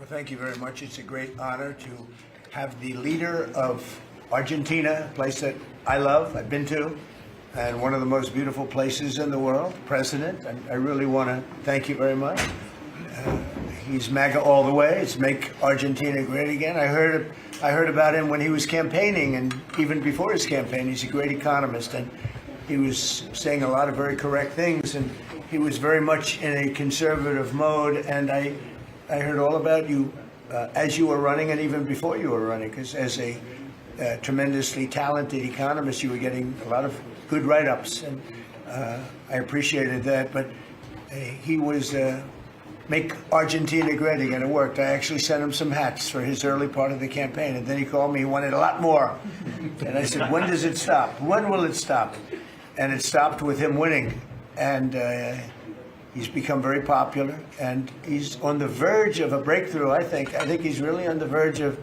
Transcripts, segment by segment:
Thank you very much. It's a great honor to have the leader of Argentina, a place that I love, I've been to, and one of the most beautiful places in the world, President. And I really want to thank you very much. He's MAGA all the way. It's make Argentina great again. I heard about him when he was campaigning, and even before his campaign. He's a great economist, and he was saying a lot of very correct things, and he was very much in a conservative mode. And I heard all about you as you were running and even before you were running, because as a tremendously talented economist, you were getting a lot of good write-ups, and I appreciated that. But he was make Argentina great again. It worked. I actually sent him some hats for his early part of the campaign, and then he called me. He wanted a lot more, and I said, "When does it stop? When will it stop?" And it stopped with him winning, and he's become very popular, and he's on the verge of a breakthrough. I think he's really on the verge of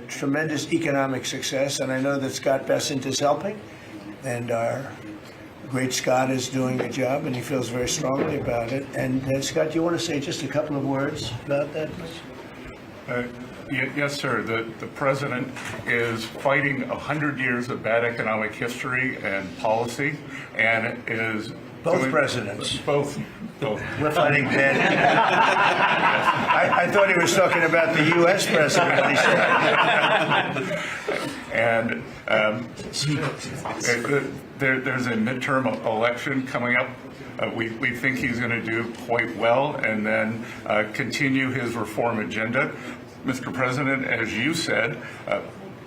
tremendous economic success, and I know that Scott Bessent is helping, and our great Scott is doing a job, and he feels very strongly about it. And Scott, do you want to say just a couple of words about that? Yes, sir. The president is fighting 100 years of bad economic history and policy, and is both presidents. Both. We're fighting bad. I thought he was talking about the U.S. president when he said. And there's a midterm election coming up. We think he's going to do quite well, and then continue his reform agenda. Mr. President, as you said,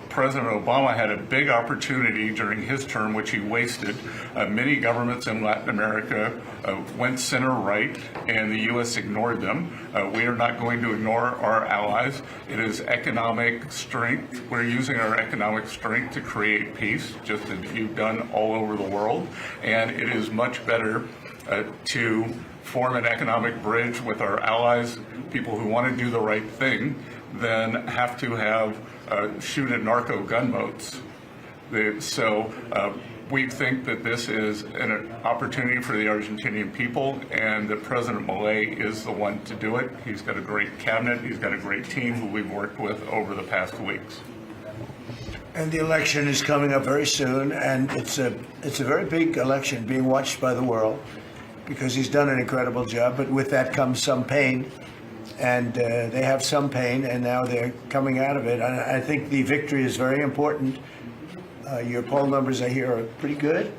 President Obama had a big opportunity during his term, which he wasted. Many governments in Latin America went center-right, and the U.S. ignored them. We are not going to ignore our allies. It is economic strength. We're using our economic strength to create peace, just as you've done all over the world. And it is much better to form an economic bridge with our allies, people who want to do the right thing, than have to have shoot at narco gunboats. So we think that this is an opportunity for the Argentinian people, and that President Milei is the one to do it. He's got a great cabinet. He's got a great team who we've worked with over the past weeks. And the election is coming up very soon, and it's a very big election being watched by the world, because he's done an incredible job. But with that comes some pain. And they have some pain, and now they're coming out of it. And I think the victory is very important. Your poll numbers, I hear, are pretty good,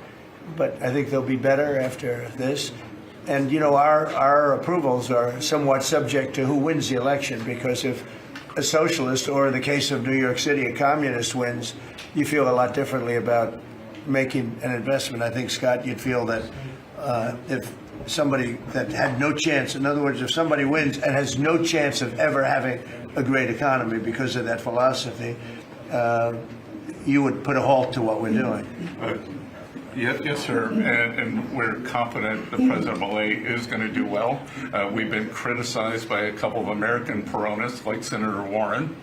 but I think they'll be better after this. And, you know, our approvals are somewhat subject to who wins the election, because if a socialist, or in the case of New York City, a communist wins, you feel a lot differently about making an investment. I think, Scott, you'd feel that if somebody that had no chance, in other words, if somebody wins and has no chance of ever having a great economy because of that philosophy, you would put a halt to what we're doing. Yes, sir, and we're confident that President Milei is going to do well. We've been criticized by a couple of American Peronists, like Senator Warren.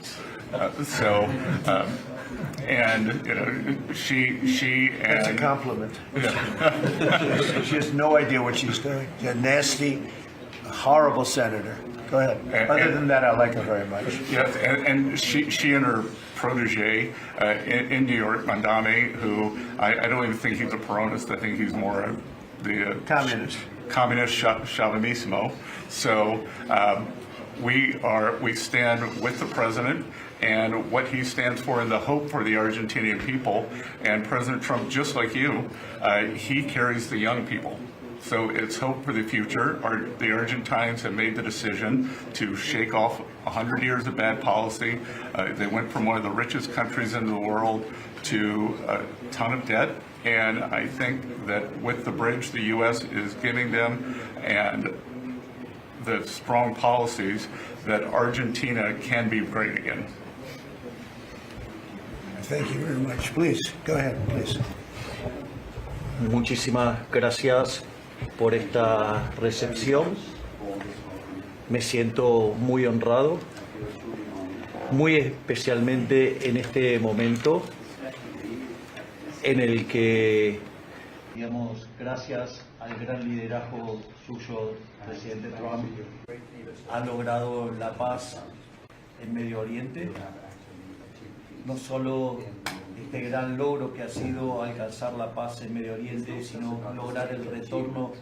And you know, she and that's a compliment. Yeah. She has no idea what she's doing. She's a nasty, horrible senator. Go ahead. Other than that, I like her very much. Yes, and she and her protege in New York, Mandami, who I don't even think he's a Peronist. I think he's more the communist Chauvinismo. So we stand with the president and what he stands for, and the hope for the Argentinian people. And President Trump, just like you, he carries the young people. So it's hope for the future. The Argentines have made the decision to shake off 100 years of bad policy. They went from one of the richest countries in the world to a ton of debt. And I think that with the bridge the U.S. is giving them and the strong policies, that Argentina can be great again. Thank you very much. Please, go ahead, please. Muchísimas gracias por esta recepción. Me siento muy honrado, muy especialmente en este momento en el que, digamos, gracias al gran liderazgo suyo, presidente Trump, ha logrado la paz en Medio Oriente. No solo este gran logro que ha sido alcanzar la paz en Medio Oriente, sino lograr el retorno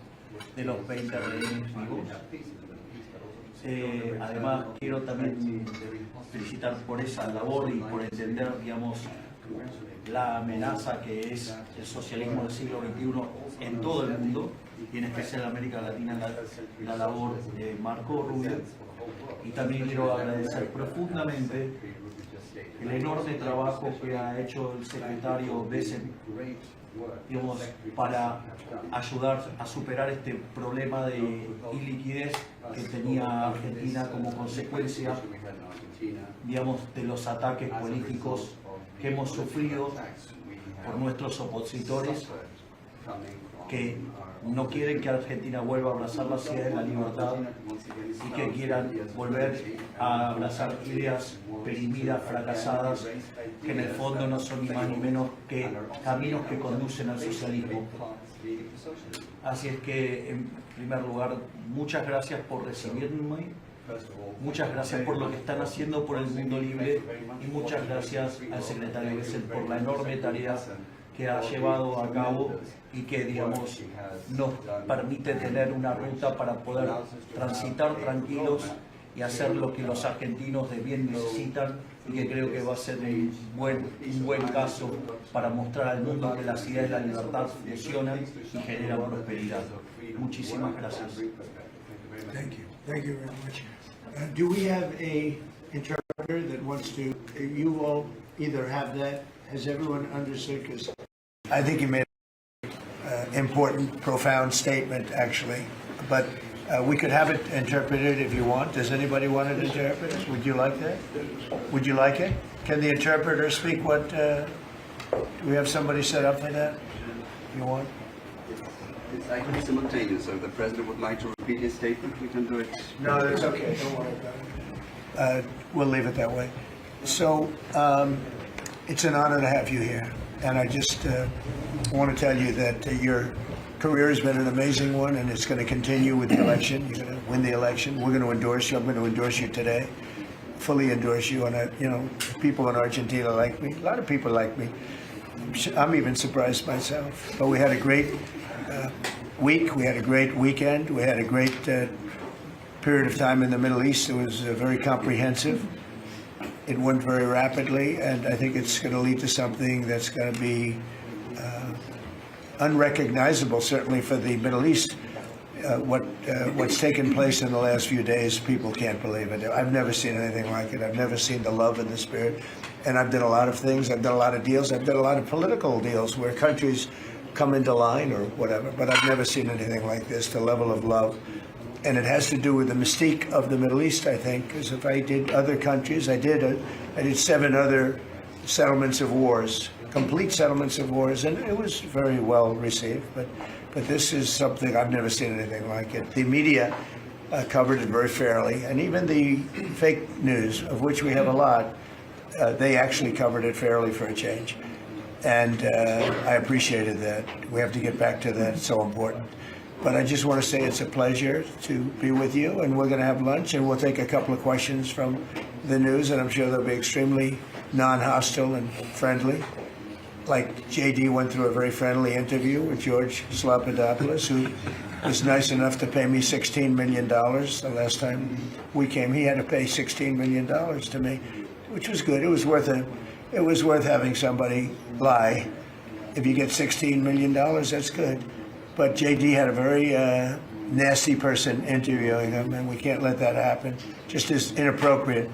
de los 20 rehenes vivos. Además, quiero también felicitar por esa labor y por entender, digamos, la amenaza que es el socialismo del siglo XXI en todo el mundo, y en especial en América Latina, la labor de Marco Rubio. Y también quiero agradecer profundamente el enorme trabajo que ha hecho el secretario Besen, digamos, para ayudar a superar este problema de iliquidez que tenía Argentina como consecuencia, digamos, de los ataques políticos que hemos sufrido por nuestros opositores, que no quieren que Argentina vuelva a abrazar la idea de la libertad y que quieran volver a abrazar ideas perimidas, fracasadas, que en el fondo no son ni más ni menos que caminos que conducen al socialismo. Así es que, en primer lugar, muchas gracias por recibirme, muchas gracias por lo que están haciendo por el mundo libre y muchas gracias al secretario Bessel por la enorme tarea que ha llevado a cabo y que, digamos, nos permite tener una ruta para poder transitar tranquilos y hacer lo que los argentinos de bien necesitan, y que creo que va a ser un buen caso para mostrar al mundo que las ideas de la libertad funcionan y generan prosperidad. Muchísimas gracias. Thank you. Thank you very much. Do we have a interpreter that wants to, you all either have that, has everyone understood? Because I think you made an important, profound statement, actually. But we could have it interpreted if you want. Does anybody want it interpreted? Would you like that? Would you like it? Can the interpreter speak what, do we have somebody set up for that? You want? It's actually simultaneous, so if the President would like to repeat his statement, we can do it. No, that's okay. Don't worry about it. We'll leave it that way. So it's an honor to have you here. And I just want to tell you that your career has been an amazing one, and it's going to continue with the election. You're going to win the election. We're going to endorse you. I'm going to endorse you today, fully endorse you. And, you know, people in Argentina like me. A lot of people like me. I'm even surprised myself. But we had a great week. We had a great weekend. We had a great period of time in the Middle East. It was very comprehensive. It went very rapidly, and I think it's going to lead to something that's going to be unrecognizable, certainly for the Middle East. What's taken place in the last few days, people can't believe it. I've never seen anything like it. I've never seen the love and the spirit. And I've done a lot of things. I've done a lot of deals. I've done a lot of political deals where countries come into line or whatever, but I've never seen anything like this, the level of love. And it has to do with the mystique of the Middle East, I think, because if I did other countries, I did 7 other settlements of wars, complete settlements of wars, and it was very well received. But this is something I've never seen anything like it. The media covered it very fairly, and even the fake news, of which we have a lot, they actually covered it fairly for a change. And I appreciated that. We have to get back to that. It's so important. But I just want to say it's a pleasure to be with you, and we're going to have lunch, and we'll take a couple of questions from the news, and I'm sure they'll be extremely non-hostile and friendly. Like JD went through a very friendly interview with George Slobodanopoulos, who was nice enough to pay me $16 million the last time we came. He had to pay $16 million to me, which was good. It was worth having somebody lie. If you get $16 million, that's good. But JD had a very nasty person interviewing him, and we can't let that happen. Just as inappropriate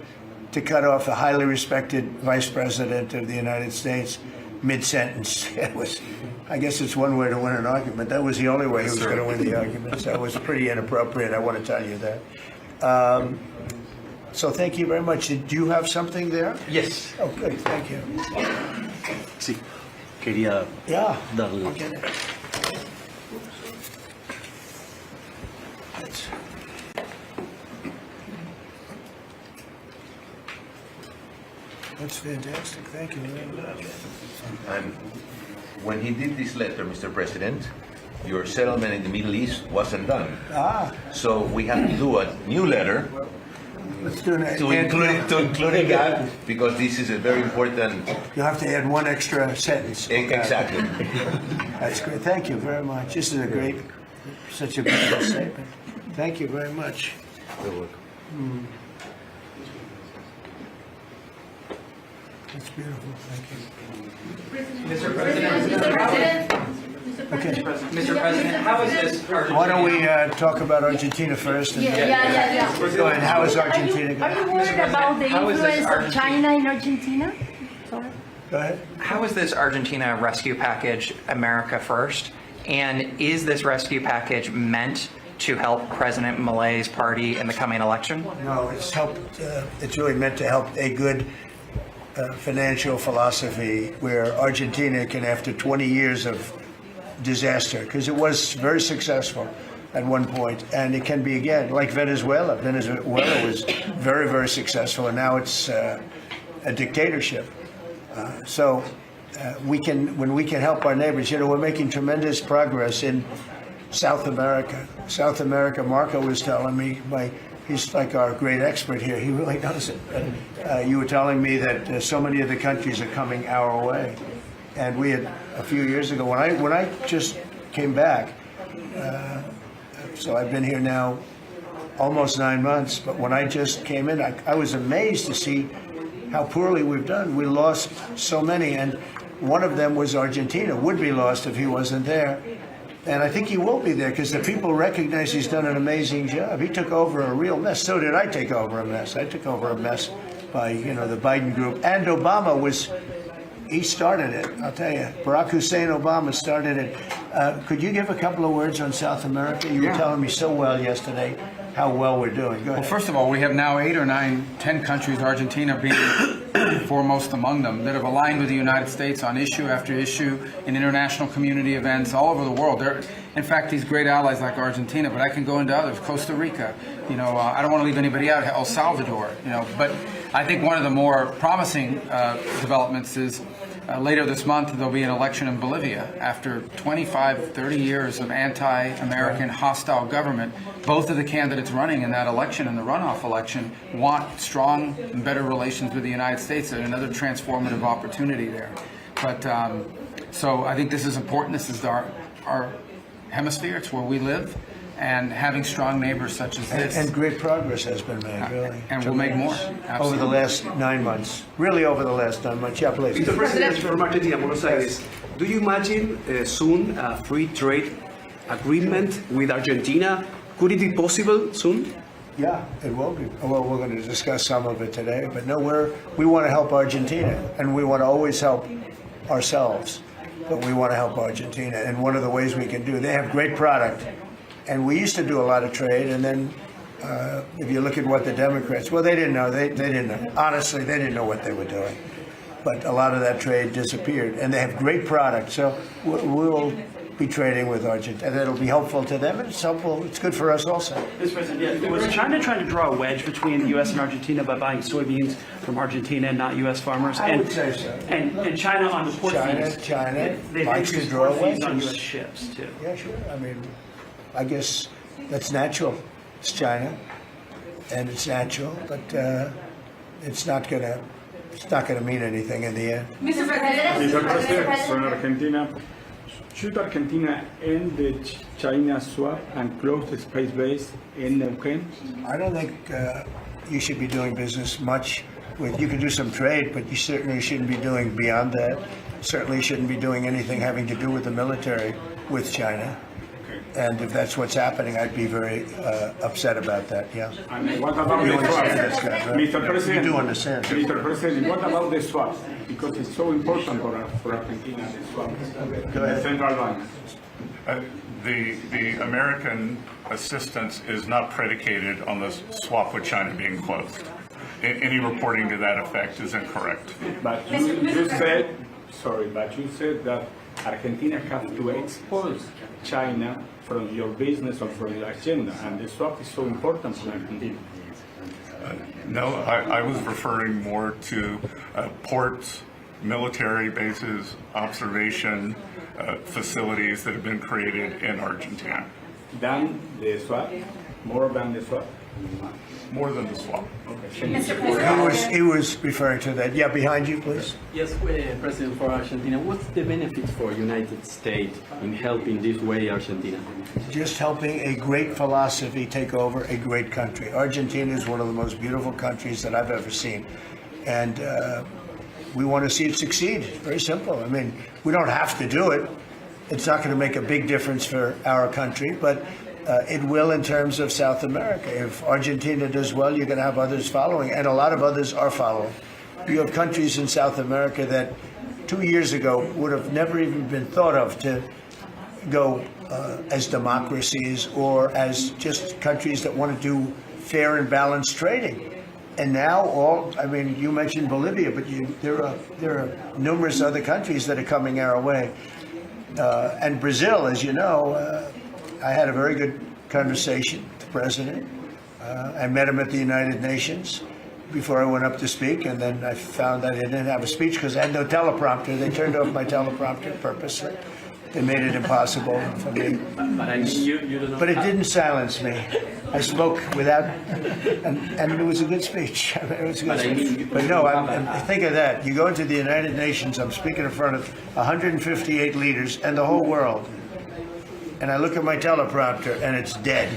to cut off a highly respected vice president of the United States mid-sentence. I guess it's one way to win an argument. That was the only way he was going to win the argument. So it was pretty inappropriate, I want to tell you that. So thank you very much. Did you have something there? Yes. Oh, good. Thank you. Sí. Quería darle. I'll get it. That's fantastic. Thank you very much. And when he did this letter, Mr. President, your settlement in the Middle East wasn't done. So we had to do a new letter Let's do it. to include a gap, because this is a very important. You'll have to add one extra sentence. Exactly. That's great. Thank you very much. This is a great, such a beautiful statement. Thank you very much. You're welcome. That's beautiful. Thank you. Mr. President, Okay. Mr. President, how is this Argentina? Why don't we talk about Argentina first? And Yeah. Go ahead. How is Argentina Are you going? worried about the How is this influence of China in Argentina? Sorry. Go ahead. How is this Argentina rescue package America first? And is this rescue package meant to help President Milei's party in the coming election? No, it's helped. It's really meant to help a good financial philosophy where Argentina can, after 20 years of disaster, because it was very successful at one point, and it can be again, like Venezuela. Venezuela was very, very successful, and now it's a dictatorship. So when we can help our neighbors, we're making tremendous progress in South America. South America, Marco was telling me, he's like our great expert here. He really knows it. You were telling me that so many of the countries are coming our way. And we had a few years ago, when I just came back, so I've been here now almost 9 months, but when I just came in, I was amazed to see how poorly we've done. We lost so many, and one of them was Argentina, would be lost if he wasn't there. And I think he will be there because the people recognize he's done an amazing job. He took over a real mess. So did I take over a mess. I took over a mess by, the Biden group. And Obama he started it, I'll tell you. Barack Hussein Obama started it. Could you give a couple of words on South America? You were telling me so well yesterday how well we're doing. Go ahead. Well, first of all, we have now 8 or 9, 10 countries, Argentina being foremost among them, that have aligned with the United States on issue after issue in international community events all over the world. They're, in fact, these great allies like Argentina, but I can go into others, Costa Rica, I don't want to leave anybody out, El Salvador, but I think one of the more promising developments is later this month, there'll be an election in Bolivia. After 25, 30 years of anti-American hostile government, both of the candidates running in that election and the runoff election want strong and better relations with the United States, and another transformative opportunity there. But so I think this is important. This is our hemisphere. It's where we live. And having strong neighbors such as this. And great progress has been made, really. And we'll make more. Absolutely. Over the last 9 months. Really over the last 9 months. Yeah, please. Mr. President, from Argentina, Buenos Aires, do you imagine soon a free trade agreement with Argentina? Could it be possible soon? Yeah, it will be. Well, we're going to discuss some of it today, but no, we want to help Argentina, and we want to always help ourselves, but we want to help Argentina. And one of the ways we can do, they have great product. And we used to do a lot of trade, and then if you look at what the Democrats, well, they didn't know. They didn't know. Honestly, they didn't know what they were doing. But a lot of that trade disappeared, and they have great product. So we'll be trading with Argentina, and it'll be helpful to them, and it's helpful. It's good for us also. Mr. President, was China trying to draw a wedge between the U.S. and Argentina by buying soybeans from Argentina and not U.S. farmers? I would say so. And China on the port fees. China they've likes to increased draw port fees on wedges. U.S. ships, too. Yeah, sure. I mean, I guess that's natural. It's China, and it's natural, but it's not gonna mean anything in the end. Mr. President, Mr. President, from Argentina, should Argentina end the China swap and close the space base in Neuquén? I don't think you should be doing business much with. You can do some trade, but you certainly shouldn't be doing beyond that. Certainly shouldn't be doing anything having to do with the military with China. And if that's what's happening, I'd be very upset about that, yeah. And what about You the swap? understand this, guy, right? Mr. President, You do understand. Mr. President, what about the swap? Because it's so important for Argentina, the swap. Go ahead. The central bank. The American assistance is not predicated on the swap with China being closed. Any reporting to that effect is incorrect. But you said that Argentina has to expose China from your business or from your agenda, and the swap is so important for Argentina. No, I was referring more to ports, military bases, observation facilities that have been created in Argentina. than the swap, more than the swap. More than the swap. He was referring to that. Yeah, behind you, please. Yes, President, for Argentina, what's the benefit for United States in helping this way Argentina? Just helping a great philosophy take over a great country. Argentina is one of the most beautiful countries that I've ever seen. And we want to see it succeed. Very simple. I mean, we don't have to do it. It's not going to make a big difference for our country, but it will in terms of South America. If Argentina does well, you're going to have others following, and a lot of others are following. You have countries in South America that 2 years ago would have never even been thought of to go as democracies or as just countries that want to do fair and balanced trading. And now you mentioned Bolivia, but there are numerous other countries that are coming our way. And Brazil, as you know, I had a very good conversation with the president. I met him at the United Nations before I went up to speak, and then I found that I didn't have a speech because I had no teleprompter. They turned off my teleprompter purposely. They made it impossible for me. But it didn't silence me. I spoke without, and it was a good speech. It was a good speech. But no, think of that. You go into the United Nations, I'm speaking in front of 158 leaders and the whole world. And I look at my teleprompter and it's dead.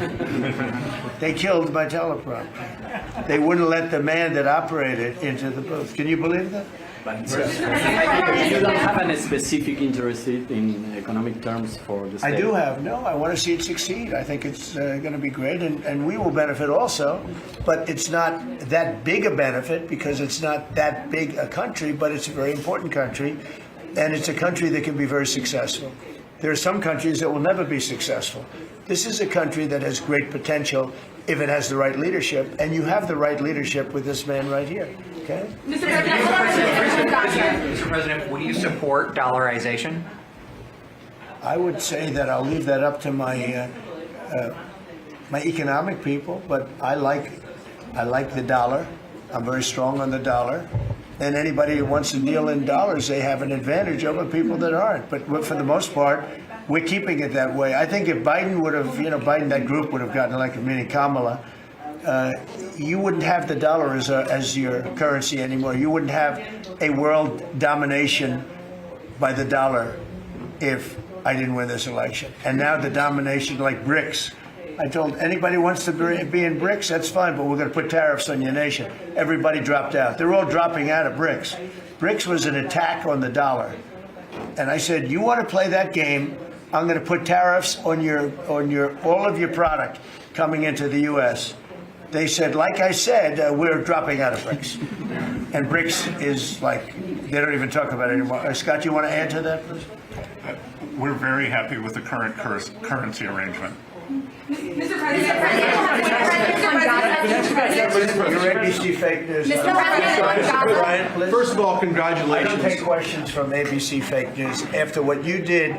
They killed my teleprompter. They wouldn't let the man that operated into the booth. Can you believe that? You don't have any specific interest in economic terms for the state? I do have. No, I want to see it succeed. I think it's going to be great, and we will benefit also. But it's not that big a benefit because it's not that big a country, but it's a very important country, and it's a country that can be very successful. There are some countries that will never be successful. This is a country that has great potential if it has the right leadership, and you have the right leadership with this man right here. Okay? Mr. President, will you support dollarization? I would say that I'll leave that up to my my economic people, but I like the dollar. I'm very strong on the dollar. And anybody who wants to deal in dollars, they have an advantage over people that aren't. But for the most part, we're keeping it that way. I think if Biden would have, that group would have gotten elected, meaning Kamala, you wouldn't have the dollar as your currency anymore. You wouldn't have a world domination by the dollar if I didn't win this election. And now the domination, like BRICS. I told anybody who wants to be in BRICS, that's fine, but we're going to put tariffs on your nation. Everybody dropped out. They're all dropping out of BRICS. BRICS was an attack on the dollar. And I said, you want to play that game, I'm going to put tariffs on all of your product coming into the U.S. They said, like I said, we're dropping out of BRICS. And BRICS is like, they don't even talk about it anymore. Scott, you want to add to that, please? We're very happy with the current currency arrangement. Mr. President, Your ABC fake news. Mr. President, Brian, please. First of all, I congratulations. don't take questions from ABC fake news. After what you did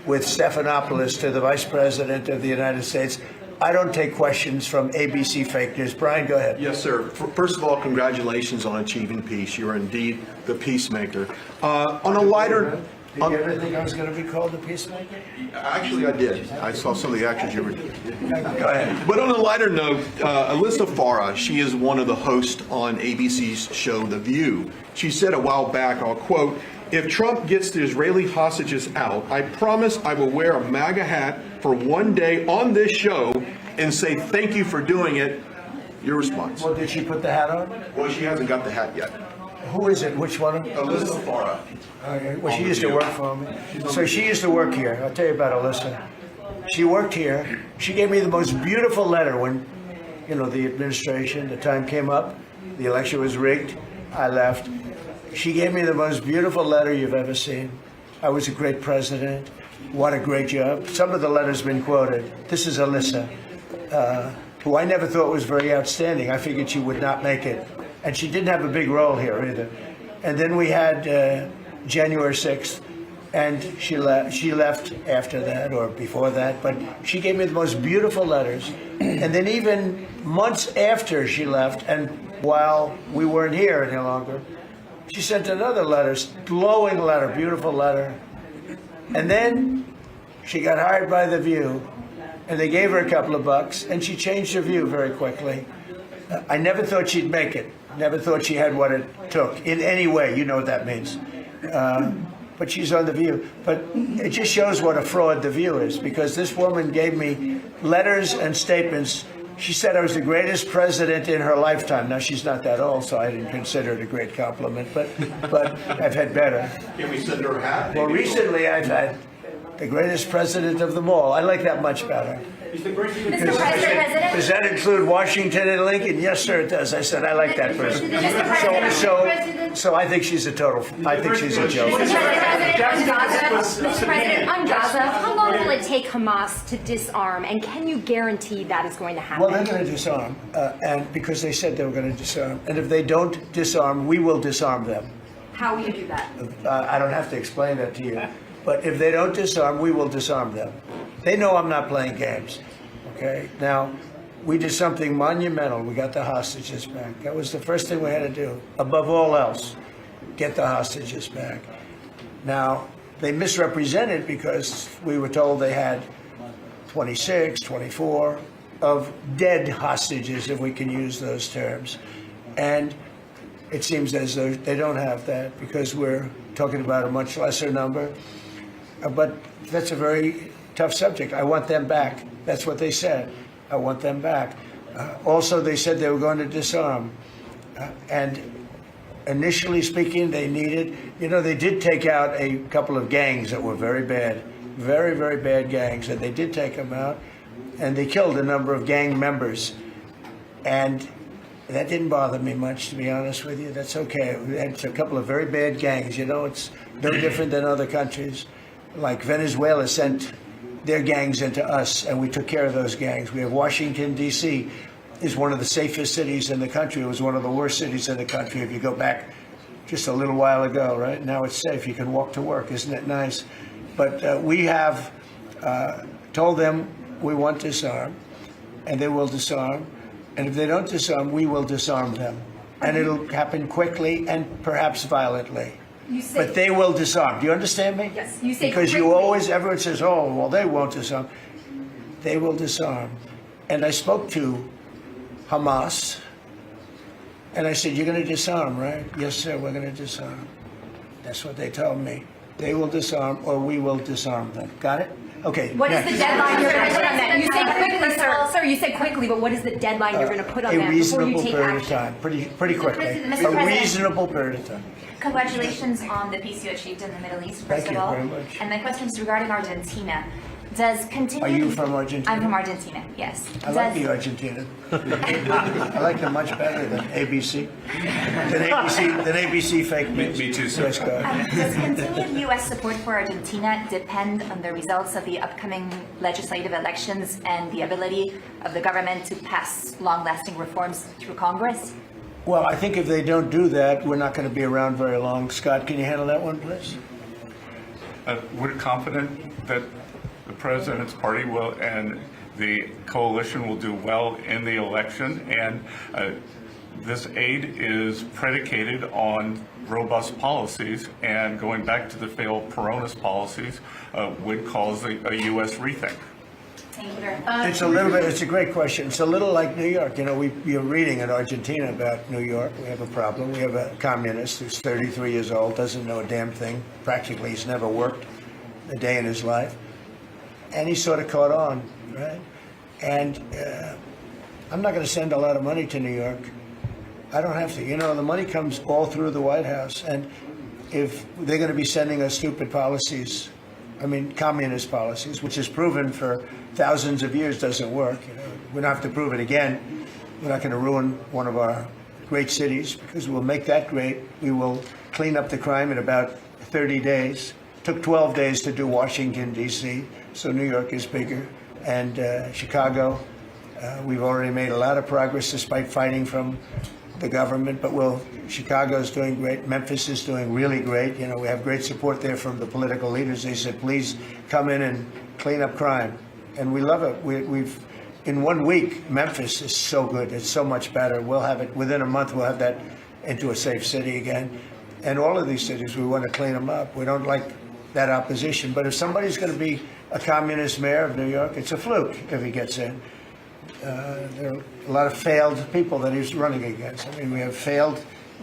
with Stephanopoulos to the Vice President of the United States, I don't take questions from ABC fake news. Brian, go ahead. Yes, sir. First of all, congratulations on achieving peace. You are indeed the peacemaker. On a lighter... Did you ever think I was going to be called a peacemaker? Actually, I did. I saw some of the actions you were doing. Go ahead. But on a lighter note, Alyssa Farah, she is one of the hosts on ABC's show The View. She said a while back, I'll quote, "If Trump gets the Israeli hostages out, I promise I will wear a MAGA hat for one day on this show and say thank you for doing it." Your response? Well, did she put the hat on? Well, she hasn't got the hat yet. Who is it? Which one? Alyssa Farah. Okay. Well, she used to work for me. So she used to work here. I'll tell you about Alyssa. She worked here. She gave me the most beautiful letter when, the administration, the time came up, the election was rigged. I left. She gave me the most beautiful letter you've ever seen. I was a great president. What a great job. Some of the letters have been quoted. This is Alyssa, who I never thought was very outstanding. I figured she would not make it. And she didn't have a big role here either. And then we had January 6th, and she left after that or before that. But she gave me the most beautiful letters. And then even months after she left, and while we weren't here any longer, she sent another letter, glowing letter, beautiful letter. And then she got hired by The View. and they gave her a couple of bucks, and she changed her view very quickly. I never thought she'd make it. Never thought she had what it took in any way. You know what that means. But she's on The View. But it just shows what a fraud The View is, because this woman gave me letters and statements. She said I was the greatest president in her lifetime. Now, she's not that old, so I didn't consider it a great compliment, but I've had better. Can we send her a hat? Well, recently I've had the greatest president of them all. I like that much better. Mr. President. Does that include Washington and Lincoln? Yes, sir, it does. I said I like that person. So I think she's a total. I think she's a joke. Mr. President, on Gaza, how long will it take Hamas to disarm, and can you guarantee that is going to happen? Well, they're going to disarm, and because they said they were going to disarm, and if they don't disarm, we will disarm them. How will you do that? I don't have to explain that to you, but if they don't disarm, we will disarm them. They know I'm not playing games. Okay. Now, we did something monumental. We got the hostages back. That was the first thing we had to do. Above all else, get the hostages back. Now, they misrepresented because we were told they had 26, 24 of dead hostages, if we can use those terms. And it seems as though they don't have that because we're talking about a much lesser number. But that's a very tough subject. I want them back. That's what they said. I want them back. Also, they said they were going to disarm. And initially speaking, they needed, they did take out a couple of gangs that were very bad, very, very bad gangs, and they did take them out, and they killed a number of gang members. And that didn't bother me much, to be honest with you. That's okay. It's a couple of very bad gangs. It's no different than other countries. Like Venezuela sent their gangs into us, and we took care of those gangs. We have Washington, D.C. is one of the safest cities in the country. It was one of the worst cities in the country if you go back just a little while ago, right? Now it's safe. You can walk to work. Isn't it nice? But we have told them we want to disarm, and they will disarm. And if they don't disarm, we will disarm them. And it'll happen quickly and perhaps violently. But they will disarm. Do you understand me? Yes. You say because quickly. everyone says, oh, well, they won't disarm. They will disarm. And I spoke to Hamas, and I said, you're going to disarm, right? Yes, sir, we're going to disarm. That's what they told me. They will disarm, or we will disarm them. Got it? Okay. What is the deadline you're going to put on that? You say quickly, sir. Sir, you say quickly, but what is the deadline you're going to put on that before you take period action? of time. Pretty quickly. Mr. A President. reasonable period of time. Congratulations on the peace you achieved in the Middle East, first Thank of you all. very much. And my question is regarding Argentina. Does continue? Are you from Argentina? I'm from Argentina, yes. I like the Argentina. I like them much better than ABC. Than ABC fake news. Me too, sir. Yes, go ahead. Does continued U.S. support for Argentina depend on the results of the upcoming legislative elections and the ability of the government to pass long-lasting reforms through Congress? Well, I think if they don't do that, we're not going to be around very long. Scott, can you handle that one, please? We're confident that the president's party will and the coalition will do well in the election, and this aid is predicated on robust policies, and going back to the failed Peronist policies would cause a U.S. rethink. Thank you very much. It's a great question. It's a little like New York. You're reading in Argentina about New York. We have a problem. We have a communist who's 33 years old, doesn't know a damn thing. Practically, he's never worked a day in his life. And he sort of caught on, right? And I'm not going to send a lot of money to New York. I don't have to. The money comes all through the White House. And if they're going to be sending us stupid policies, communist policies, which is proven for thousands of years doesn't work. We don't have to prove it again. We're not going to ruin one of our great cities because we'll make that great. We will clean up the crime in about 30 days. It took 12 days to do Washington, D.C., so New York is bigger. And Chicago, we've already made a lot of progress despite fighting from the government, but Chicago's doing great. Memphis is doing really great. We have great support there from the political leaders. They said, please come in and clean up crime. And we love it. We've in 1 week, Memphis is so good. It's so much better. We'll have it within a month. We'll have that into a safe city again. And all of these cities, we want to clean them up. We don't like that opposition. But if somebody's going to be a communist mayor of New York. It's a fluke if he gets in. There are a lot of failed people that he's running against. I mean,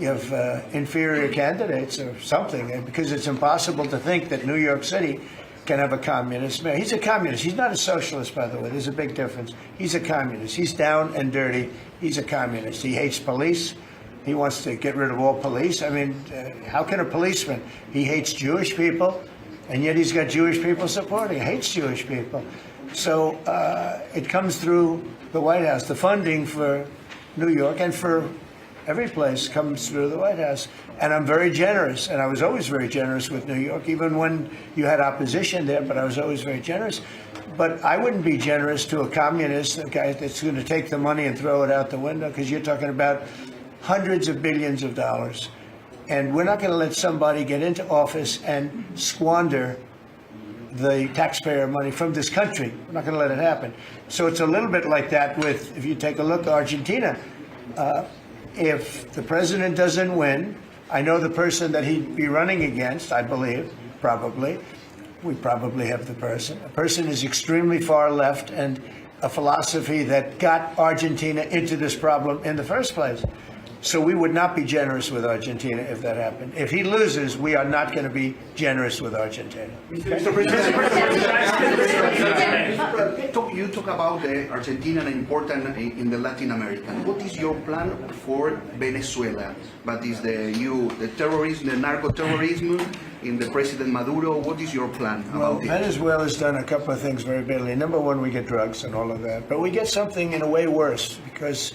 you have inferior candidates or something, and because it's impossible to think that New York City can have a communist mayor. He's a communist. He's not a socialist, by the way. There's a big difference. He's a communist. He's down and dirty. He's a communist. He hates police. He wants to get rid of all police. I mean, how can a policeman? He hates Jewish people, and yet he's got Jewish people supporting. He hates Jewish people. So it comes through the White House. The funding for New York and for every place comes through the White House. And I'm very generous, and I was always very generous with New York, even when you had opposition there, but I was always very generous. But I wouldn't be generous to a communist, a guy that's going to take the money and throw it out the window, because you're talking about hundreds of billions of dollars. And we're not going to let somebody get into office and squander the taxpayer money from this country. We're not going to let it happen. So it's a little bit like that with, if you take a look at Argentina, if the president doesn't win, I know the person that he'd be running against, I believe, probably, we probably have the person. A person is extremely far left and a philosophy that got Argentina into this problem in the first place. So we would not be generous with Argentina if that happened. If he loses, we are not going to be generous with Argentina. Mr. President, you talk about Argentina and important in the Latin American. What is your plan for Venezuela? But is the terrorism, the narco-terrorism in the President Maduro? What is your plan about it? Venezuela's done a couple of things very badly. Number one, we get drugs and all of that. But we get something in a way worse, because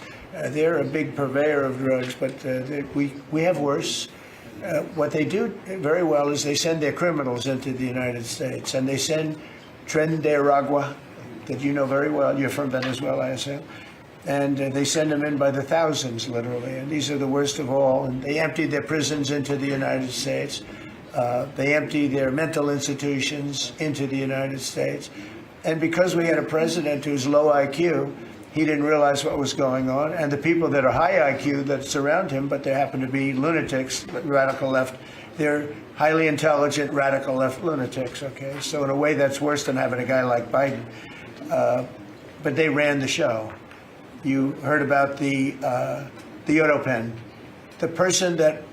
they're a big purveyor of drugs, but we have worse. What they do very well is they send their criminals into the United States, and they send Tren de Aragua, that you know very well. You're from Venezuela, I assume. And they send them in by the thousands, literally. And these are the worst of all. And they empty their prisons into the United States. They empty their mental institutions into the United States. And because we had a president who's low IQ, he didn't realize what was going on. And the people that are high IQ that surround him, but they happen to be lunatics, radical left, they're highly intelligent, radical left lunatics, okay? So in a way, that's worse than having a guy like Biden. But they ran the show. You heard about the Autopen. The person that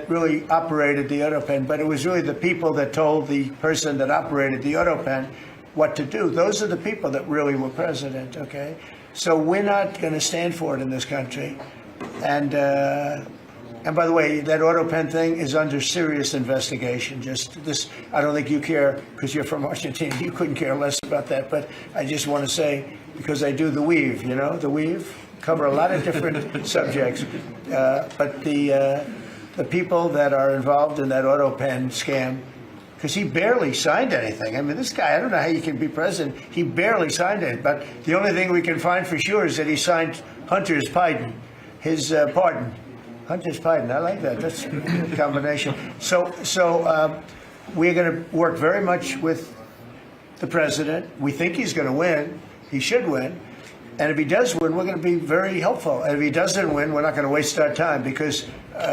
really operated the Autopen, but it was really the people that told the person that operated the Autopen what to do. Those are the people that really were president, okay? So we're not going to stand for it in this country. And by the way, that Autopen thing is under serious investigation. Just this, I don't think you care because you're from Argentina. You couldn't care less about that. But I just want to say, because I do the weave, you know, the weave, cover a lot of different subjects. But the people that are involved in that Autopen scam, because he barely signed anything. I mean, this guy, I don't know how you can be president. He barely signed it. But the only thing we can find for sure is that he signed Hunter's pardon, his pardon. Hunter's pardon, I like that. That's a combination. So we're going to work very much with the president. We think he's going to win. He should win. And if he does win, we're going to be very helpful. And if he doesn't win, we're not going to waste our time, because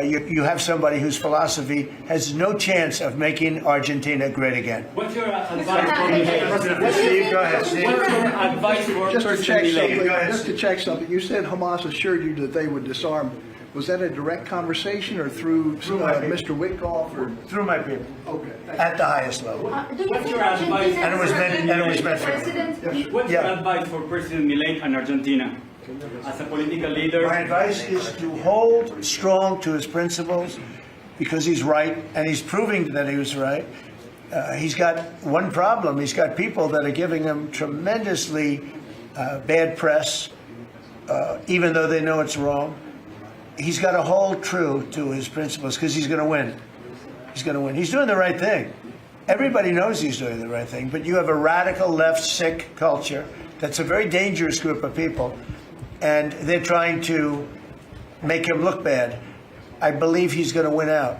you have somebody whose philosophy has no chance of making Argentina great again. What's your advice? Steve, go ahead. Steve. What's your advice for Just President to check something, you said Hamas assured you that they would disarm. Was that a direct conversation or through Mr. Witkoff? Or? Through my people. Okay. At the highest level. Do you What's think your advice? Argentina And it was meant for President, What's your advice for President Milei and Argentina as a political leader? My advice is to hold strong to his principles, because he's right, and he's proving that he was right. He's got one problem. He's got people that are giving him tremendously bad press, even though they know it's wrong. He's got to hold true to his principles, because he's going to win. He's going to win. He's doing the right thing. Everybody knows he's doing the right thing, but you have a radical left sick culture that's a very dangerous group of people, and they're trying to make him look bad. I believe he's going to win out.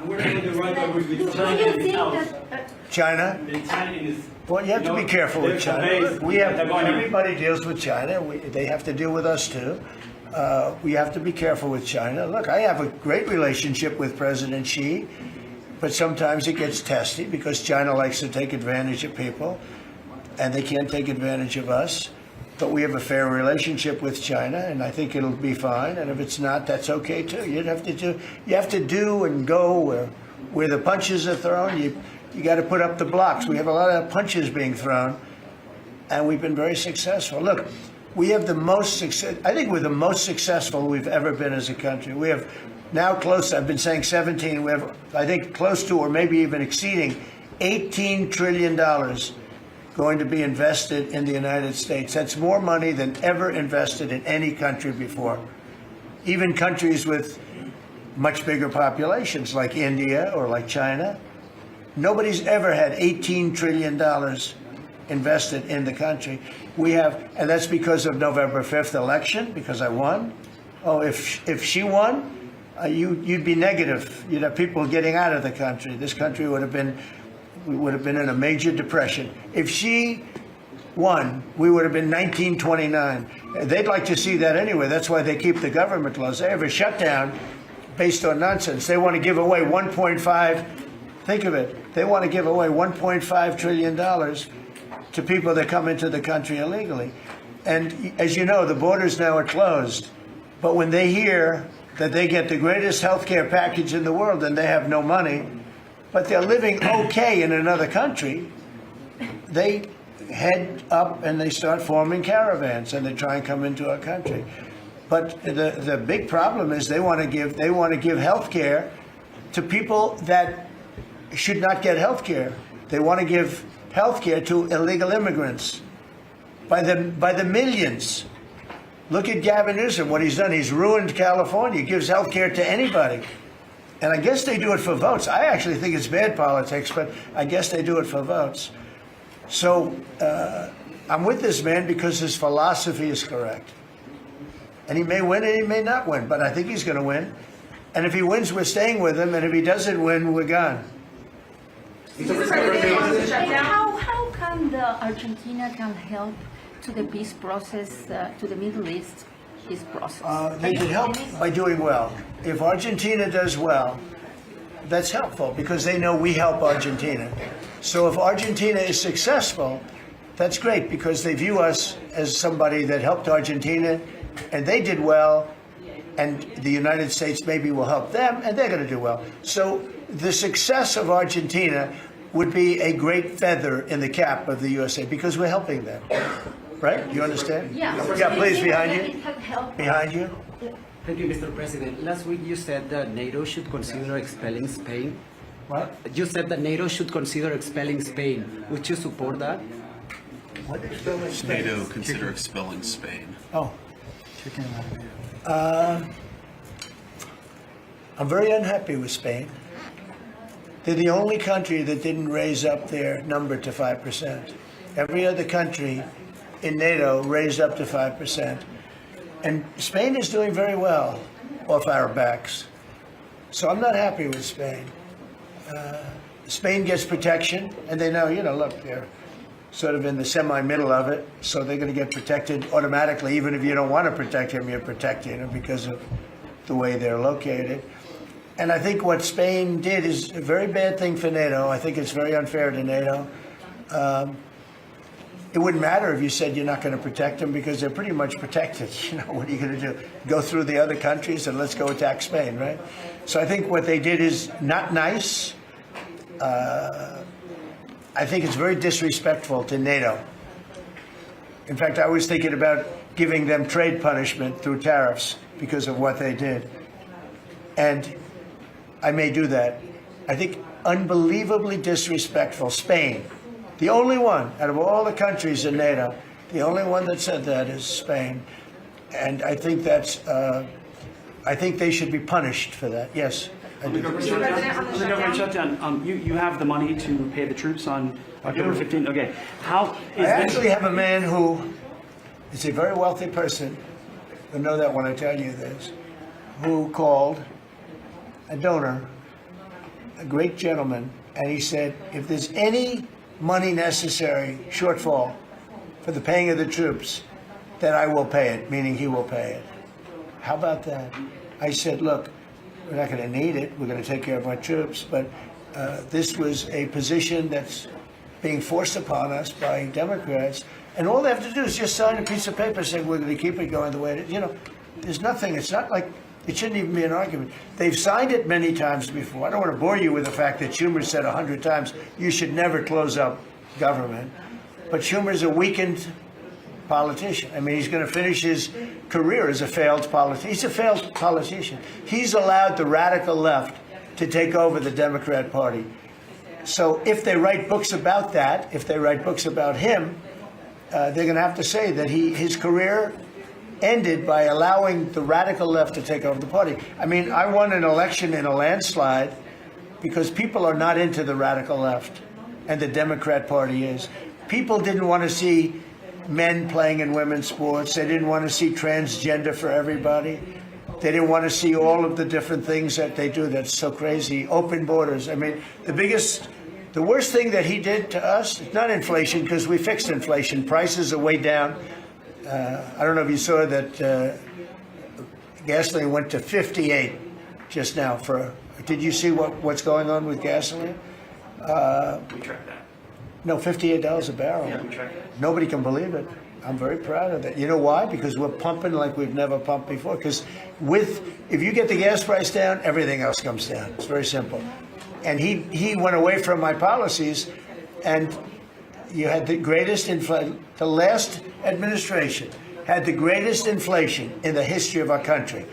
And we're going to right over with China in the house. China? Well, you have to be careful with China. Everybody deals with China. They have to deal with us too. We have to be careful with China. Look, I have a great relationship with President Xi, but sometimes it gets testy because China likes to take advantage of people. and they can't take advantage of us. But we have a fair relationship with China, and I think it'll be fine. And if it's not, that's okay too. You have to do and go where the punches are thrown. You got to put up the blocks. We have a lot of punches being thrown, and we've been very successful. Look, we have the most success. I think we're the most successful we've ever been as a country. We have now close. I've been saying 17. We have, I think, close to or maybe even exceeding $18 trillion going to be invested in the United States. That's more money than ever invested in any country before. Even countries with much bigger populations like India or like China, nobody's ever had $18 trillion invested in the country. We have, and that's because of November 5th election, because I won. Oh, if she won, you'd be negative. You'd have people getting out of the country. This country would have been in a major depression. If she won, we would have been 1929. They'd like to see that anyway. That's why they keep the government laws. They have a shutdown based on nonsense. They want to give away 1.5, think of it, they want to give away $1.5 trillion to people that come into the country illegally. And as you know, the borders now are closed. But when they hear that they get the greatest health care package in the world and they have no money, but they're living okay in another country, they head up and they start forming caravans and they try and come into our country. But the big problem is they want to give health care to people that should not get health care. They want to give health care to illegal immigrants by the millions. Look at Gavin Newsom, what he's done. He's ruined California. He gives health care to anybody. And I guess they do it for votes. I actually think it's bad politics, but I guess they do it for votes. So I'm with this man because his philosophy is correct. And he may win and he may not win, but I think he's going to win. And if he wins, we're staying with him. And if he doesn't win, we're gone. How can Argentina can help to the peace process, to the Middle East peace process? They can help by doing well. If Argentina does well, that's helpful because they know we help Argentina. So if Argentina is successful, that's great because they view us as somebody that helped Argentina and they did well, and the United States maybe will help them and they're going to do well. So the success of Argentina would be a great feather in the cap of the USA because we're helping them. Right? You understand? Yeah. Yeah, please, behind you. Behind you. Thank you, Mr. President. Last week you said that NATO should consider expelling Spain. What? You said that NATO should consider expelling Spain. Would you support that? What? NATO consider expelling Spain. Oh. I'm very unhappy with Spain. They're the only country that didn't raise up their number to 5%. Every other country in NATO raised up to 5%. And Spain is doing very well off our backs. So I'm not happy with Spain. Spain gets protection, and they know, look, they're sort of in the semi-middle of it, so they're going to get protected automatically. Even if you don't want to protect them, you're protecting them because of the way they're located. And I think what Spain did is a very bad thing for NATO. I think it's very unfair to NATO. It wouldn't matter if you said you're not going to protect them because they're pretty much protected. What are you going to do? Go through the other countries and let's go attack Spain, right? So I think what they did is not nice. I think it's very disrespectful to NATO. In fact, I was thinking about giving them trade punishment through tariffs because of what they did. And I may do that. I think unbelievably disrespectful. Spain, the only one out of all the countries in NATO, the only one that said that is Spain. And I think I think they should be punished for that. Yes. On the government shutdown, you have the money to pay the troops on October 15th. Okay. I actually have a man who is a very wealthy person. You'll know that when I tell you this. Who called a donor, a great gentleman, and he said, if there's any money necessary, shortfall, for the paying of the troops, then I will pay it, meaning he will pay it. How about that? I said, look, we're not going to need it. We're going to take care of our troops. But this was a position that's being forced upon us by Democrats. And all they have to do is just sign a piece of paper saying we're going to keep it going the way it is. You know, there's nothing. It's not like it shouldn't even be an argument. They've signed it many times before. I don't want to bore you with the fact that Schumer said 100 times you should never close up government. But Schumer's a weakened politician. I mean, he's going to finish his career as a failed politician. He's a failed politician. He's allowed the radical left to take over the Democrat Party. So if they write books about that, if they write books about him, they're going to have to say that his career ended by allowing the radical left to take over the party. I mean, I won an election in a landslide because people are not into the radical left, and the Democrat Party is. People didn't want to see men playing in women's sports. They didn't want to see transgender for everybody. They didn't want to see all of the different things that they do that's so crazy. Open borders. I mean, the worst thing that he did to us, it's not inflation, because we fixed inflation. Prices are way down. I don't know if you saw that gasoline went to 58 just now. Did you see what's going on with gasoline? We track that. No, $58 a barrel. Yeah, we track that. Nobody can believe it. I'm very proud of that. You know why? Because we're pumping like we've never pumped before. Because if you get the gas price down, everything else comes down. It's very simple. And he went away from my policies, and you had the greatest inflation. The last administration had the greatest inflation in the history of our country.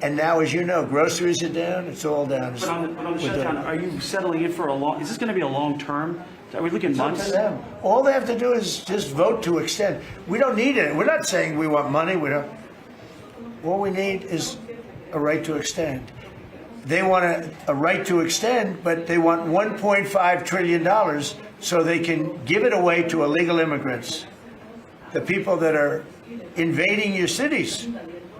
And now, as you know, groceries are down. It's all down. But on the shutdown, are you settling in for is this going to be a long term? Are we looking It's up months? to them. All they have to do is just vote to extend. We don't need it. We're not saying we want money. We don't. All we need is a right to extend. They want a right to extend, but they want $1.5 trillion so they can give it away to illegal immigrants, the people that are invading your cities.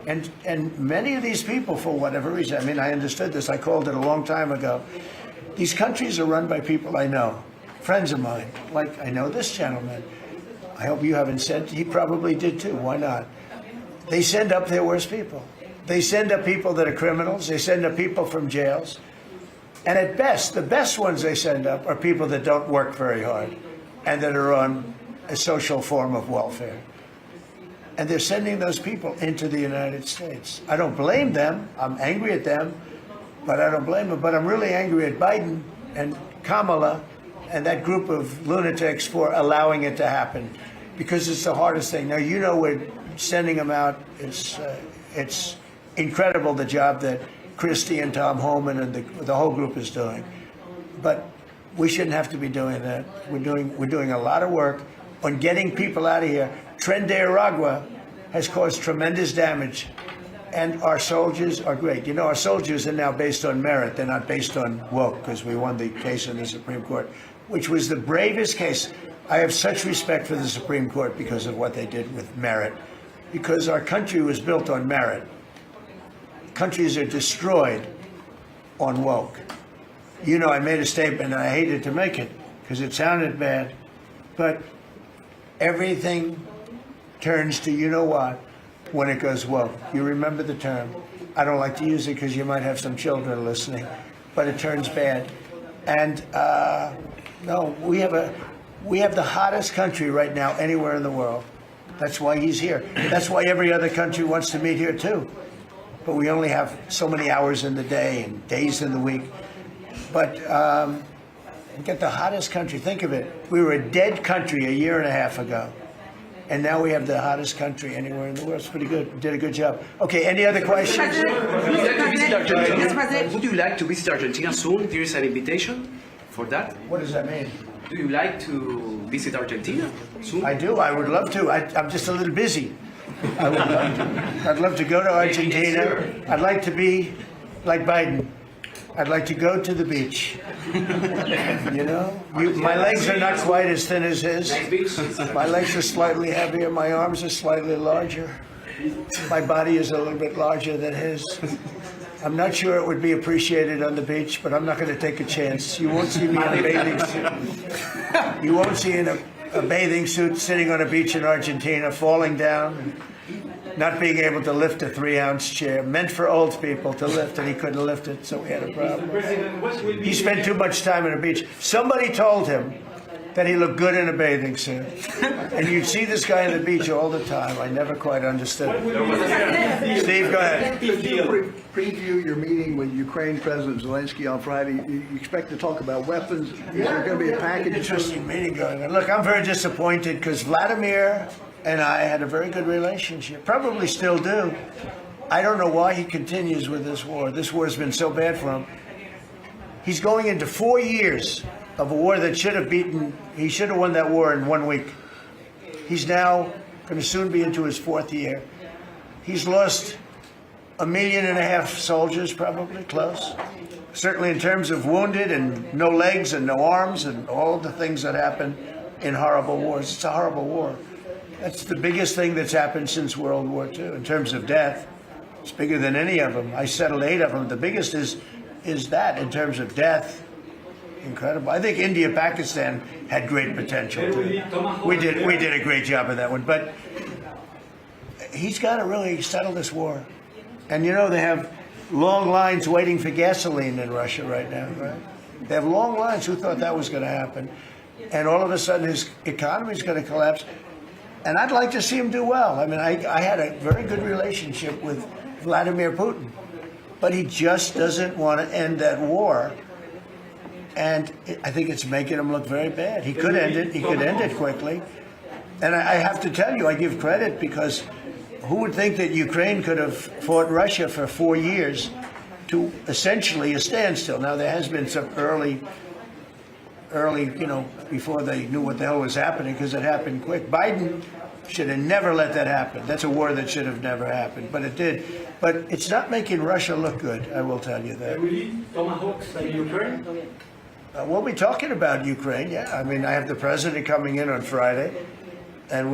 And many of these people, for whatever reason, I mean, I understood this. I called it a long time ago. These countries are run by people I know. Friends of mine, like I know this gentleman. I hope you haven't said, he probably did too. Why not? They send up their worst people. They send up people that are criminals. They send up people from jails. And at best, the best ones they send up are people that don't work very hard and that are on a social form of welfare. And they're sending those people into the United States. I don't blame them. I'm angry at them, but I don't blame them. But I'm really angry at Biden and Kamala and that group of lunatics for allowing it to happen, because it's the hardest thing. Now, you know, we're sending them out. It's incredible the job that Christie and Tom Homan and the whole group is doing. But we shouldn't have to be doing that. We're doing a lot of work on getting people out of here. Tren de Aragua has caused tremendous damage, and our soldiers are great. You know, our soldiers are now based on merit. They're not based on woke, because we won the case in the Supreme Court, which was the bravest case. I have such respect for the Supreme Court because of what they did with merit, because our country was built on merit. Countries are destroyed on woke. You know, I made a statement, and I hated to make it because it sounded bad, but everything turns to you know what when it goes woke. You remember the term. I don't like to use it because you might have some children listening, but it turns bad. And no, we have the hottest country right now anywhere in the world. That's why he's here. That's why every other country wants to meet here too. But we only have so many hours in the day and days in the week. But we get the hottest country. Think of it. We were a dead country a year and a half ago. And now we have the hottest country anywhere in the world. It's pretty good. You did a good job. Okay, any other questions? Would you like to visit Argentina soon? There is an invitation for that. What does that mean? Do you like to visit Argentina soon? I do. I would love to. I'm just a little busy. I would love to. I'd love to go to Argentina. I'd like to be like Biden. I'd like to go to the beach. You know, my legs are not quite as thin as his. My legs are slightly heavier. My arms are slightly larger. My body is a little bit larger than his. I'm not sure it would be appreciated on the beach, but I'm not going to take a chance. You won't see me in a bathing suit. You won't see in a bathing suit sitting on a beach in Argentina, falling down, not being able to lift a 3-ounce chair, meant for old people to lift, and he couldn't lift it, so we had a problem. He spent too much time on a beach. Somebody told him that he looked good in a bathing suit. And you'd see this guy on the beach all the time. I never quite understood it. Steve, go ahead. Could you preview your meeting with Ukraine President Zelensky on Friday? You expect to talk about weapons? Is there going to be a package? Interesting meeting going on. Look, I'm very disappointed because Vladimir and I had a very good relationship, probably still do. I don't know why he continues with this war. This war has been so bad for him. He's going into 4 years of a war that he should have won that war in 1 week. He's now going to soon be into his 4th year. He's lost 1.5 million soldiers, probably, close. Certainly in terms of wounded and no legs and no arms and all the things that happen in horrible wars. It's a horrible war. That's the biggest thing that's happened since World War II in terms of death. It's bigger than any of them. I settled 8 of them. The biggest is that in terms of death. Incredible. I think India, Pakistan had great potential too. We did a great job of that one, but he's got to really settle this war. And you know they have long lines waiting for gasoline in Russia right now, right? They have long lines. Who thought that was going to happen? And all of a sudden his economy is going to collapse. And I'd like to see him do well. I mean, I had a very good relationship with Vladimir Putin, but he just doesn't want to end that war. And I think it's making him look very bad. He could end it. He could end it quickly. And I have to tell you, I give credit because who would think that Ukraine could have fought Russia for 4 years to essentially a standstill? Now, there has been some early, before they knew what the hell was happening, because it happened quick. Biden should have never let that happen. That's a war that should have never happened, but it did. But it's not making Russia look good, I will tell you that. Tomahawks in Ukraine? We'll be talking about Ukraine, yeah. I mean, I have the president coming in on Friday, and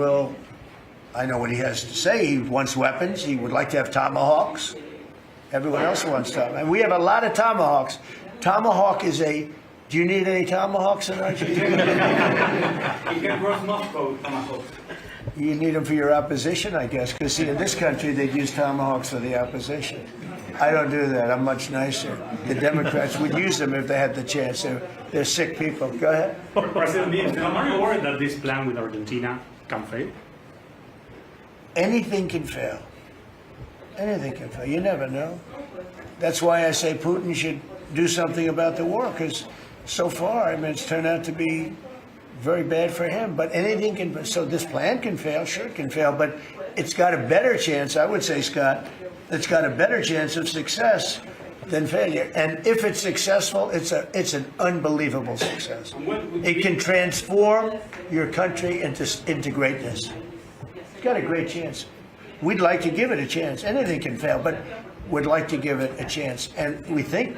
I know what he has to say. He wants weapons. He would like to have tomahawks. Everyone else wants tomahawks. And we have a lot of tomahawks. Tomahawk is do you need any tomahawks in Argentina? You can cross Moscow, tomahawks. You need them for your opposition, I guess, because see, in this country, they'd use tomahawks for the opposition. I don't do that. I'm much nicer. The Democrats would use them if they had the chance. They're sick people. Go ahead. President Milei, are you worried that this plan with Argentina can fail? Anything can fail. Anything can fail. You never know. That's why I say Putin should do something about the war, because so far, I mean, it's turned out to be very bad for him. But anything can. So this plan can fail. Sure, it can fail, but it's got a better chance, I would say, Scott. It's got a better chance of success than failure. And if it's successful, it's an unbelievable success. It can transform your country into greatness. It's got a great chance. We'd like to give it a chance. Anything can fail, but we'd like to give it a chance. And we think,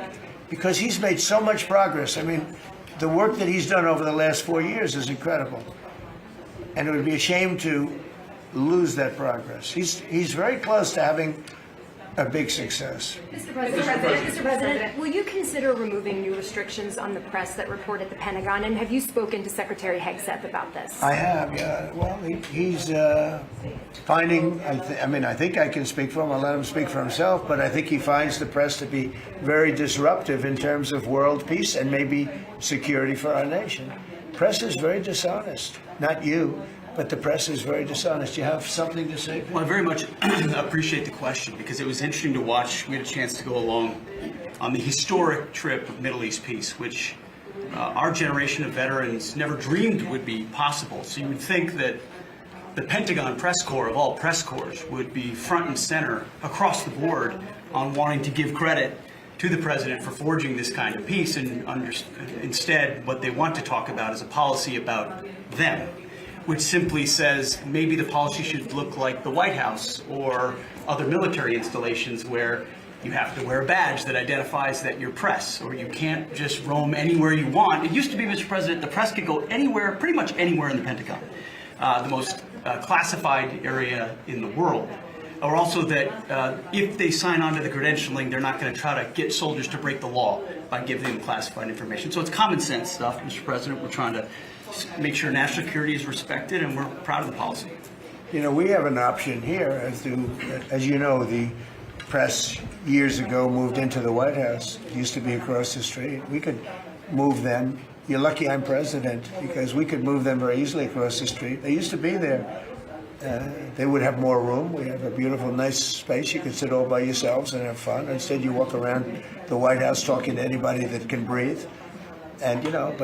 because he's made so much progress. I mean, the work that he's done over the last 4 years is incredible. And it would be a shame to lose that progress. He's very close to having a big success. Mr. President, will you consider removing new restrictions on the press that report at the Pentagon? And have you spoken to Secretary Hegseth about this? I have, yeah. Well, he's finding, I think I can speak for him. I'll let him speak for himself, but I think he finds the press to be very disruptive in terms of world peace and maybe security for our nation. Press is very dishonest. Not you. But the press is very dishonest. You have something to say? Well, I very much appreciate the question because it was interesting to watch. We had a chance to go along on the historic trip of Middle East peace, which our generation of veterans never dreamed would be possible. So you would think that the Pentagon press corps of all press corps would be front and center across the board on wanting to give credit to the president for forging this kind of peace. And instead, what they want to talk about is a policy about them, which simply says maybe the policy should look like the White House or other military installations where you have to wear a badge that identifies that you're press, or you can't just roam anywhere you want. It used to be, Mr. President, the press could go anywhere, pretty much anywhere in the Pentagon, the most classified area in the world. Or also that if they sign on to the credentialing, they're not going to try to get soldiers to break the law by giving them classified information. So it's common sense stuff, Mr. President. We're trying to make sure national security is respected, and we're proud of the policy. You know, we have an option here. As you know, the press years ago moved into the White House. It used to be across the street. We could move them you're lucky I'm president, because we could move them very easily across the street. They used to be there. They would have more room. We have a beautiful, nice space. You could sit all by yourselves and have fun. Instead, you walk around the White House talking to anybody that can breathe. And, you know,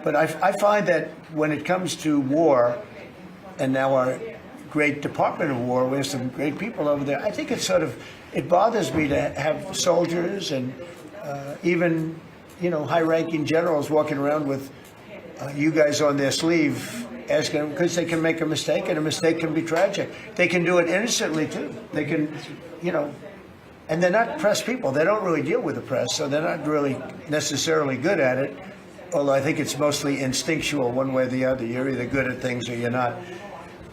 but I find that when it comes to war, and now our great Department of War, we have some great people over there, I think it bothers me to have soldiers and even, you know, high-ranking generals walking around with you guys on their sleeve, asking them, because they can make a mistake, and a mistake can be tragic. They can do it innocently, too. They can, you know, and they're not press people. They don't really deal with the press, so they're not really necessarily good at it, although I think it's mostly instinctual one way or the other. You're either good at things or you're not.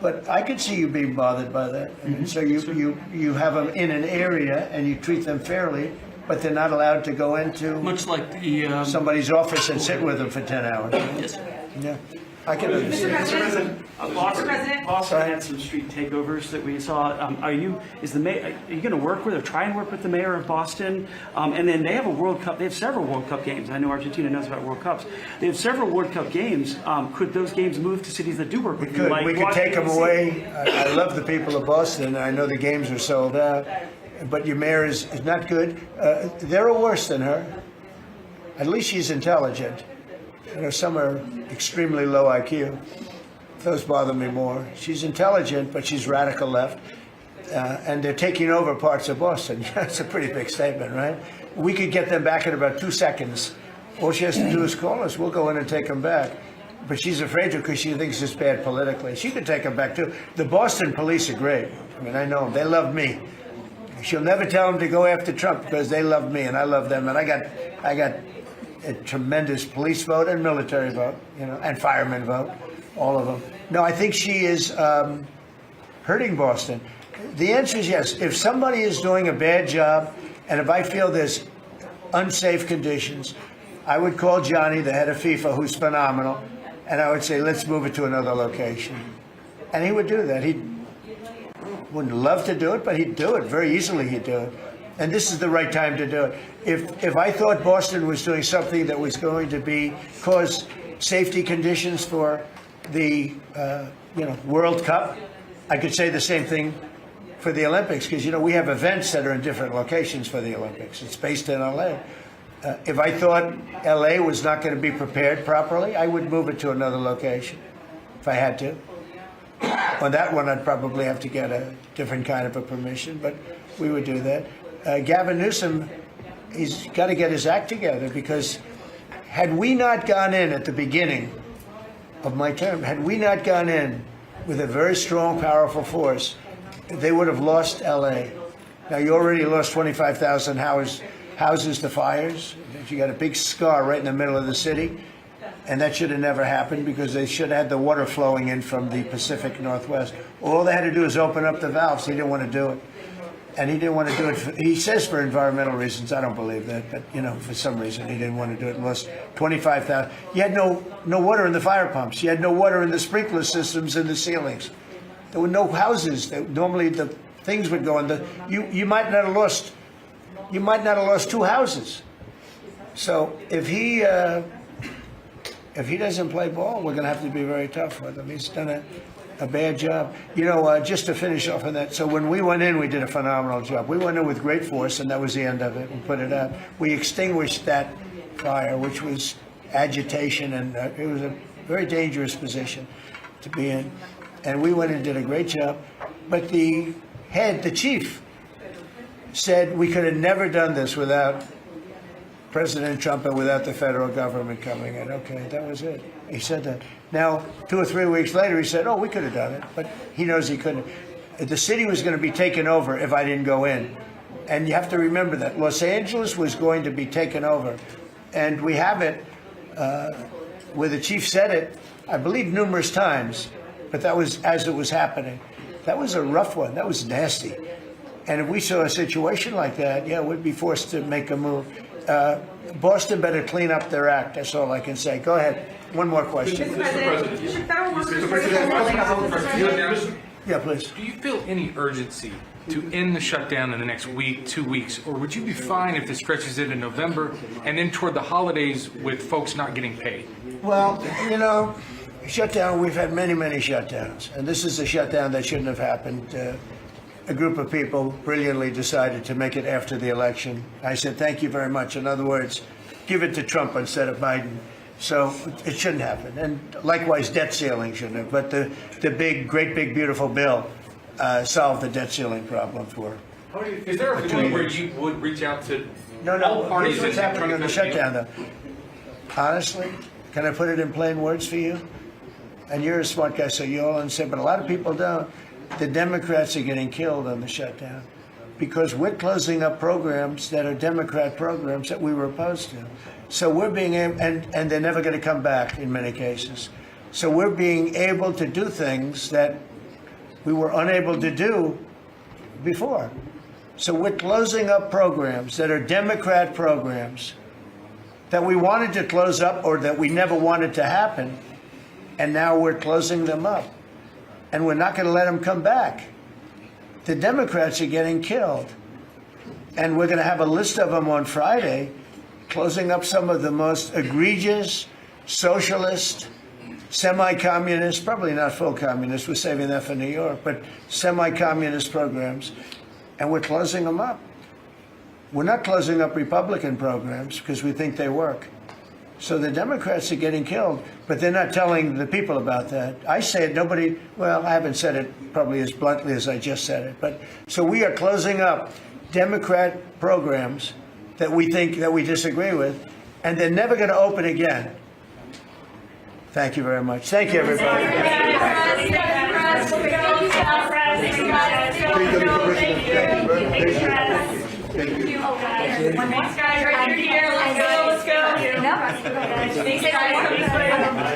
But I could see you being bothered by that. And so you have them in an area, and you treat them fairly, but they're not allowed to go into Much like the somebody's office and sit with them for 10 hours. Yes. Yeah, I can understand. Mr. President, Boston had some street takeovers that we saw. Are you going to work with or try and work with the mayor of Boston? And then they have a World Cup. They have several World Cup games. I know Argentina knows about World Cups. They have several World Cup games. Could those games move to cities that do work with you? We could take them away. I love the people of Boston. I know the games are sold out. But your mayor is not good. They're worse than her. At least she's intelligent. You know, some are extremely low IQ. Those bother me more. She's intelligent, but she's radical left. And they're taking over parts of Boston. That's a pretty big statement, right? We could get them back in about 2 seconds. All she has to do is call us. We'll go in and take them back. But she's afraid to, because she thinks it's bad politically. She could take them back, too. The Boston police are great. I mean, I know them. They love me. She'll never tell them to go after Trump, because they love me and I love them. And I got a tremendous police vote and military vote, you know, and fireman vote, all of them. No, I think she is hurting Boston. The answer is yes. If somebody is doing a bad job, and if I feel there's unsafe conditions, I would call Johnny, the head of FIFA, who's phenomenal, and I would say, let's move it to another location. And he would do that. He wouldn't love to do it, but he'd do it. Very easily he'd do it. And this is the right time to do it. If I thought Boston was doing something that was going to cause safety conditions for the World Cup, I could say the same thing for the Olympics, because, you know, we have events that are in different locations for the Olympics. It's based in LA. If I thought LA was not going to be prepared properly, I would move it to another location if I had to. On that one, I'd probably have to get a different kind of a permission, but we would do that. Gavin Newsom, he's got to get his act together, because had we not gone in at the beginning of my term, had we not gone in with a very strong, powerful force, they would have lost L.A. Now, you already lost 25,000 houses to fires. You got a big scar right in the middle of the city. And that should have never happened, because they should have had the water flowing in from the Pacific Northwest. All they had to do is open up the valves. He didn't want to do it. And he didn't want to do it. He says for environmental reasons. I don't believe that. But, you know, for some reason, he didn't want to do it. And lost 25,000. You had no water in the fire pumps. You had no water in the sprinkler systems in the ceilings. There were no houses. Normally, the things would go in. You might not have lost 2 houses. So if he doesn't play ball, we're going to have to be very tough with him. He's done a bad job. You know, just to finish off on that, so when we went in, we did a phenomenal job. We went in with great force, and that was the end of it. We put it out. We extinguished that fire, which was agitation, and it was a very dangerous position to be in. And we went and did a great job. But the chief, said we could have never done this without President Trump and without the federal government coming in. Okay, that was it. He said that. Now, 2 or 3 weeks later, he said, oh, we could have done it. But he knows he couldn't. The city was going to be taken over if I didn't go in. And you have to remember that. Los Angeles was going to be taken over. And we have it where the chief said it, I believe, numerous times. But that was as it was happening. That was a rough one. That was nasty. And if we saw a situation like that, yeah, we'd be forced to make a move. Boston better clean up their act. That's all I can say. Go ahead. One more question. Mr. President, should federal workers Yeah, please. Do you feel any urgency to end the shutdown in the next week, 2 weeks, or would you be fine if this stretches into November and then toward the holidays with folks not getting paid? Well, shutdown, we've had many, many shutdowns, and this is a shutdown that shouldn't have happened. A group of people brilliantly decided to make it after the election. I said, thank you very much. In other words, give it to Trump instead of Biden. So it shouldn't happen. And likewise, debt ceiling shouldn't have. But the great big, beautiful bill solved the debt ceiling problem for. Is there a point where you would reach out to No, all parties here's what's and happening on the shutdown, though. Honestly, can I put it in plain words for you? And you're a smart guy, so you all understand, but a lot of people don't. The Democrats are getting killed on the shutdown because we're closing up programs that are Democrat programs that we were opposed to. So we're being able, and they're never going to come back in many cases. So we're being able to do things that we were unable to do before. So we're closing up programs that are Democrat programs that we wanted to close up or that we never wanted to happen, and now we're closing them up. And we're not going to let them come back. The Democrats are getting killed. And we're going to have a list of them on Friday, closing up some of the most egregious, socialist, semi-communist, probably not full communist, we're saving that for New York, but semi-communist programs, and we're closing them up. We're not closing up Republican programs because we think they work. So the Democrats are getting killed, but they're not telling the people about that. I say it, nobody, well, I haven't said it probably as bluntly as I just said it, but so we are closing up Democrat programs that we think that we disagree with, and they're never going to open again. Thank you very much. Thank you, everybody.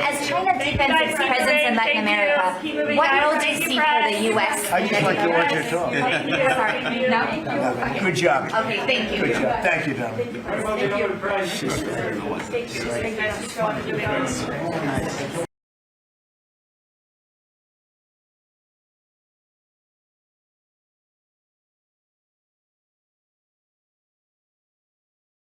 As China deepens its presence in Latin America, what role do you see for the U.S.? I just like to watch you talk. Sorry, no? Good job. Okay, thank you. Good job. Thank you, Dominic. Thank you.